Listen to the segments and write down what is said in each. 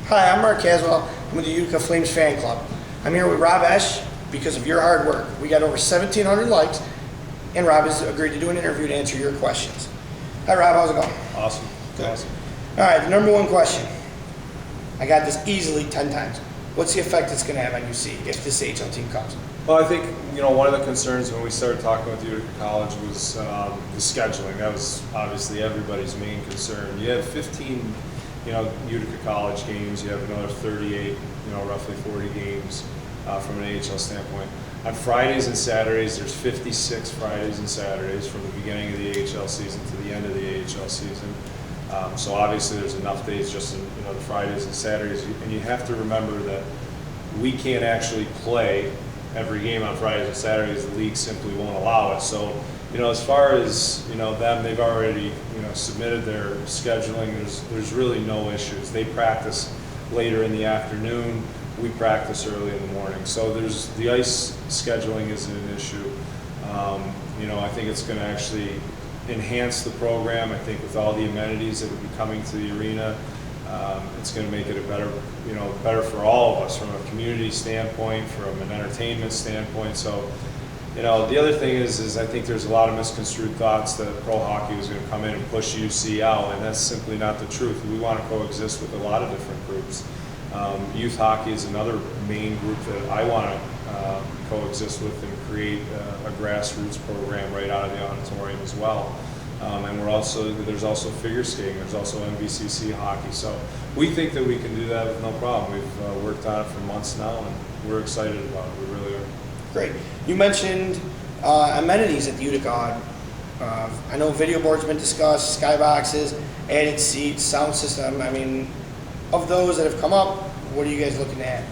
Hi, I'm Mark Caswell. I'm with the Utica Flames fan club. I'm here with Rob Esche because of your hard work. We got over 1,700 likes, and Rob has agreed to do an interview to answer your questions. Hi, Rob. How's it going? Awesome. Good. Awesome. All right, the number one question. I got this easily 10 times. What's the effect it's going to have on UC if this AHL team comes? Well, I think, one of the concerns when we started talking with Utica College was the scheduling. That was obviously everybody's main concern. You have 15, Utica College games. You have another 38, roughly 40 games from an AHL standpoint. On Fridays and Saturdays, there's 56 Fridays and Saturdays from the beginning of the AHL season to the end of the AHL season. So obviously there's enough days just in the Fridays and Saturdays, and you have to remember that we can't actually play every game on Fridays and Saturdays. The league simply won't allow it. So as far as them, they've already submitted their scheduling. There's really no issues. They practice later in the afternoon. We practice early in the morning. So the ice scheduling isn't an issue. I think it's going to actually enhance the program. I think with all the amenities that would be coming to the arena, it's going to make it better for all of us from a community standpoint, from an entertainment standpoint. So, the other thing is I think there's a lot of misconstrued thoughts that pro hockey was going to come in and push UC out, and that's simply not the truth. We want to coexist with a lot of different groups. Youth hockey is another main group that I want to coexist with and create a grassroots program right out of the auditorium as well. And there's also figure skating, there's also MVCC hockey. So we think that we can do that with no problem. We've worked on it for months now, and we're excited about it. We really are. Great. You mentioned amenities at the Utica. I know video boards have been discussed, skyboxes, added seats, sound system. I mean, of those that have come up, what are you guys looking at?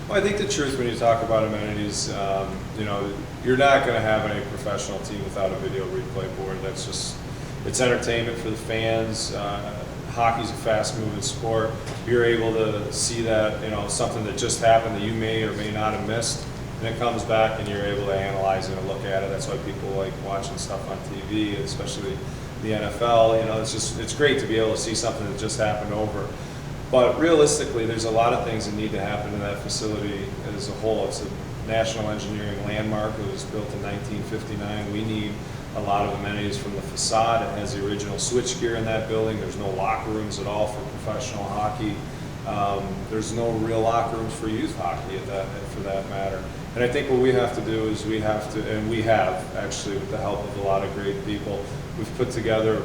Well, I think the truth when you talk about amenities, you're not going to have any professional team without a video replay board. It's entertainment for the fans. Hockey's a fast-moving sport. You're able to see that, something that just happened that you may or may not have missed, and it comes back and you're able to analyze it and look at it. That's why people like watching stuff on TV, especially the NFL. It's great to be able to see something that just happened over. But realistically, there's a lot of things that need to happen in that facility as a whole. It's a national engineering landmark. It was built in 1959. We need a lot of amenities from the facade. It has the original switchgear in that building. There's no locker rooms at all for professional hockey. There's no real locker rooms for youth hockey for that matter. And I think what we have to do is we have actually with the help of a lot of great people, we've put together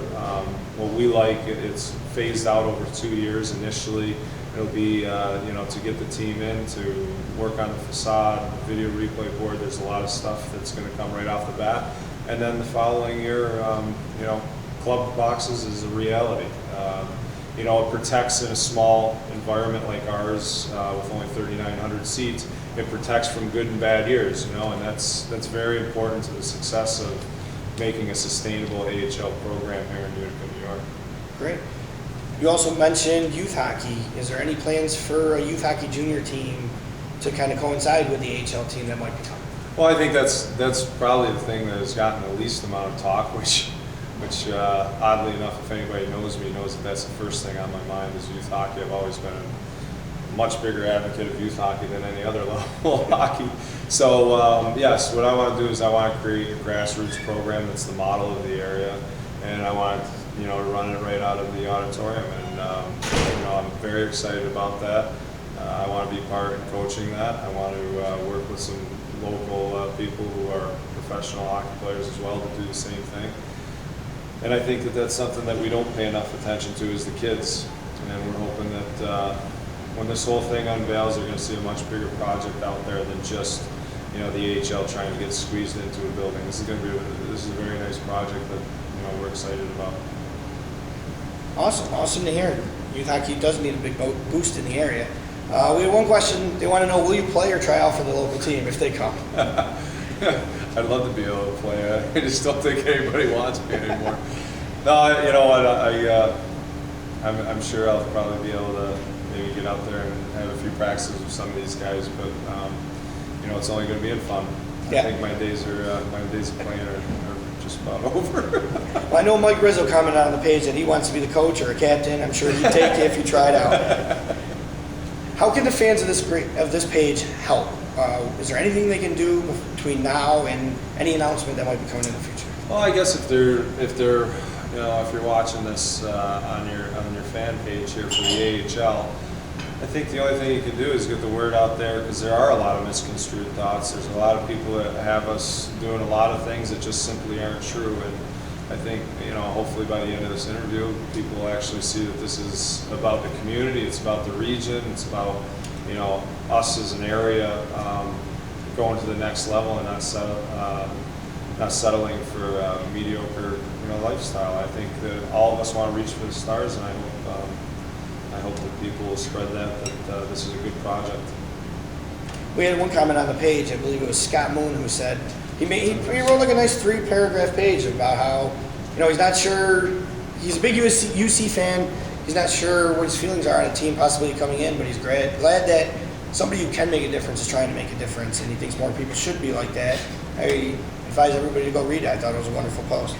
what we like. It's phased out over 2 years initially. It'll be to get the team in to work on the facade, video replay board. There's a lot of stuff that's going to come right off the bat. And then the following year, club boxes is a reality. It protects in a small environment like ours with only 3,900 seats. It protects from good and bad years, and that's very important to the success of making a sustainable AHL program here in Utica, New York. Great. You also mentioned youth hockey. Is there any plans for a youth hockey junior team to kind of coincide with the AHL team that might be coming? Well, I think that's probably the thing that has gotten the least amount of talk, which oddly enough, if anybody knows me, knows that that's the first thing on my mind is youth hockey. I've always been a much bigger advocate of youth hockey than any other level of hockey. So yes, what I want to do is I want to create a grassroots program that's the model of the area, and I want to run it right out of the auditorium. And I'm very excited about that. I want to be part in coaching that. I want to work with some local people who are professional hockey players as well to do the same thing. And I think that that's something that we don't pay enough attention to is the kids. And we're hoping that when this whole thing unveils, they're going to see a much bigger project out there than just the AHL trying to get squeezed into a building. This is a very nice project that we're excited about. Awesome to hear. Youth hockey does need a big boost in the area. We have one question. They want to know, will you play or try out for the local team if they come? I'd love to be able to play. I just don't think anybody wants me anymore. No, you know what? I'm sure I'll probably be able to maybe get out there and have a few practices with some of these guys, but it's only going to be in fun. Yeah. I think my days of playing are just about over. Well, I know Mike Rizzo commented on the page that he wants to be the coach or a captain. I'm sure he'd take you if you tried out. How can the fans of this page help? Is there anything they can do between now and any announcement that might be coming in the future? Well, I guess if they're if you're watching this on your fan page here for the AHL, I think the only thing you can do is get the word out there, because there are a lot of misconstrued thoughts. There's a lot of people that have us doing a lot of things that just simply aren't true. And I think, hopefully by the end of this interview, people will actually see that this is about the community, it's about the region, it's about, us as an area going to the next level and not settling for a mediocre, lifestyle. I think that all of us want to reach for the stars, and I hope that people will spread that this is a good project. We had one comment on the page, I believe it was Scott Moon, who said he wrote like a nice 3-paragraph page about how he's not sure. He's a big UC fan. He's not sure what his feelings are on a team possibly coming in, but he's glad that somebody who can make a difference is trying to make a difference, and he thinks more people should be like that. I advise everybody to go read it. I thought it was a wonderful post.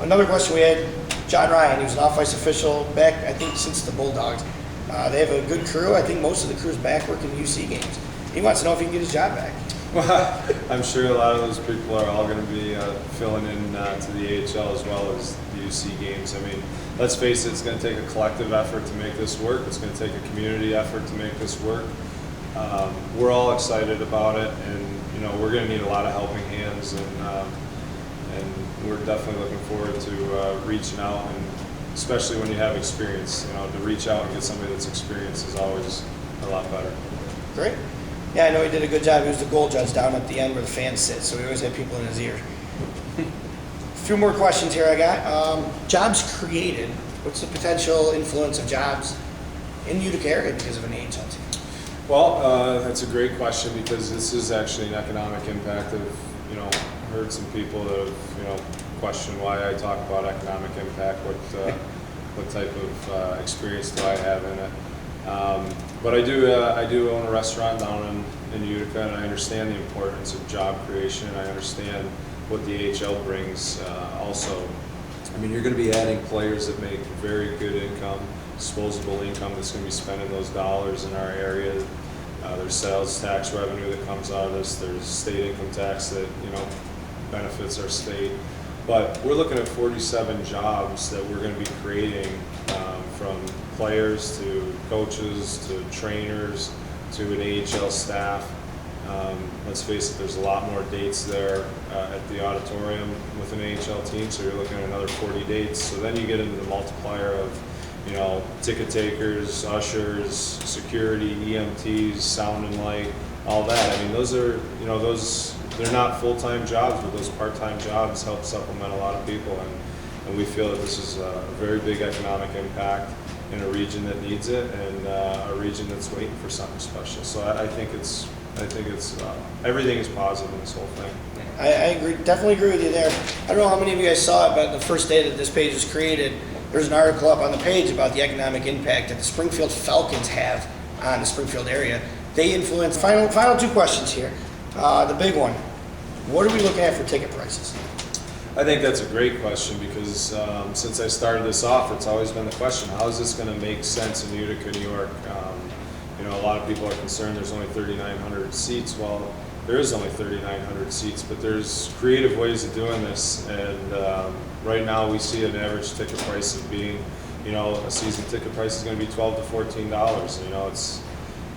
Another question we had, John Ryan, he was an off-ice official back, I think, since the Bulldogs. They have a good crew. I think most of the crew's back working UC games. He wants to know if he can get his job back. Well, I'm sure a lot of those people are all going to be filling in to the AHL as well as the UC games. I mean, let's face it, it's going to take a collective effort to make this work. It's going to take a community effort to make this work. We're all excited about it, and we're going to need a lot of helping hands, and we're definitely looking forward to reaching out, and especially when you have experience. To reach out and get somebody that's experienced is always a lot better. Great. Yeah, I know he did a good job. He was the goal judge down at the end where the fans sit, so he always had people in his ear. A few more questions here I got. Jobs created. What's the potential influence of jobs in Utica area because of an AHL team? Well, that's a great question, because this is actually an economic impact of, heard some people that have, questioned why I talk about economic impact, what type of experience do I have in it. But I do own a restaurant down in Utica, and I understand the importance of job creation. I understand what the AHL brings also. I mean, you're going to be adding players that make very good income, disposable income that's going to be spending those dollars in our area. There's sales tax revenue that comes out of this. There's state income tax that, benefits our state. But we're looking at 47 jobs that we're going to be creating, from players to coaches to trainers to an AHL staff. Let's face it, there's a lot more dates there at the auditorium with an AHL team, so you're looking at another 40 dates. So then you get into the multiplier of, ticket takers, ushers, security, EMTs, sound and light, all that. I mean, those are, they're not full-time jobs, but those part-time jobs help supplement a lot of people, and we feel that this is a very big economic impact in a region that needs it, and a region that's waiting for something special. So I think it's everything is positive in this whole thing. I agree, definitely agree with you there. I don't know how many of you guys saw it, but the first day that this page was created, there's an article up on the page about the economic impact that the Springfield Falcons have on the Springfield area. They influence. Final 2 questions here. The big one: what are we looking at for ticket prices? I think that's a great question, because since I started this off, it's always been the question: how is this going to make sense in Utica, New York? A lot of people are concerned there's only 3,900 seats. Well, there is only 3,900 seats, but there's creative ways of doing this, and right now we see an average ticket price of being, a season ticket price is going to be $12 to $14.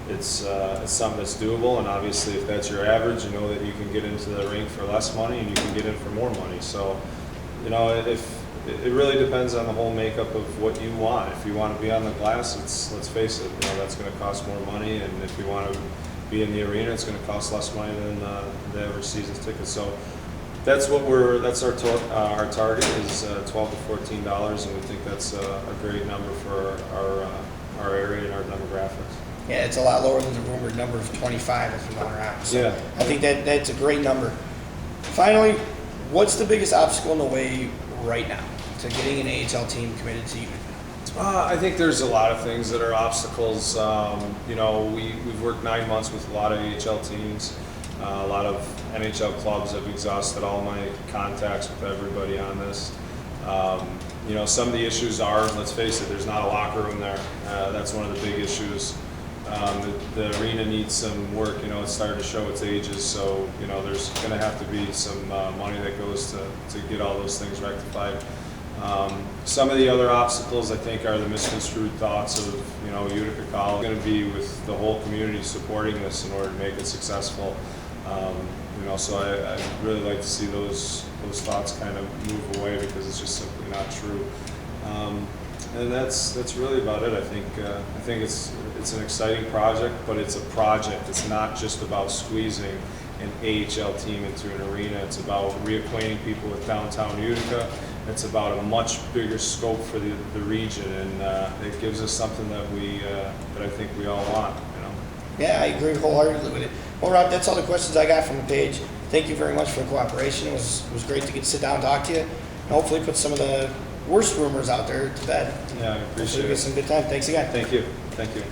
It's something that's doable, and obviously if that's your average, you know that you can get into the rink for less money and you can get in for more money. So, if it really depends on the whole makeup of what you want. If you want to be on the glass, let's face it, that's going to cost more money, and if you want to be in the arena, it's going to cost less money than the average season's ticket. So that's our target is $12 to $14, and we think that's a great number for our area and our demographics. Yeah, it's a lot lower than the rumored number of 25 that's been going around. So yeah. I think that's a great number. Finally, what's the biggest obstacle in the way right now to getting an AHL team committed to Utica? I think there's a lot of things that are obstacles. We've worked 9 months with a lot of AHL teams. A lot of NHL clubs have exhausted all my contacts with everybody on this. Some of the issues are, let's face it, there's not a locker room there. That's one of the big issues. The arena needs some work, it's starting to show its ages, so, there's gonna have to be some money that goes to get all those things rectified. Some of the other obstacles, I think, are the misconstrued thoughts of, Utica College going to be with the whole community supporting this in order to make it successful. So I really like to see those thoughts kind of move away because it's just simply not true. And that's really about it. I think it's an exciting project, but it's a project. It's not just about squeezing an AHL team into an arena. It's about reacquainting people with downtown Utica. It's about a much bigger scope for the region, and it gives us something that I think we all want. Yeah, I agree wholeheartedly with it. Well, Rob, that's all the questions I got from the page. Thank you very much for the cooperation. It was great to get to sit down and talk to you, and hopefully put some of the worst rumors out there to bed. Yeah, I appreciate it. Get some good time. Thanks again. Thank you. Thank you.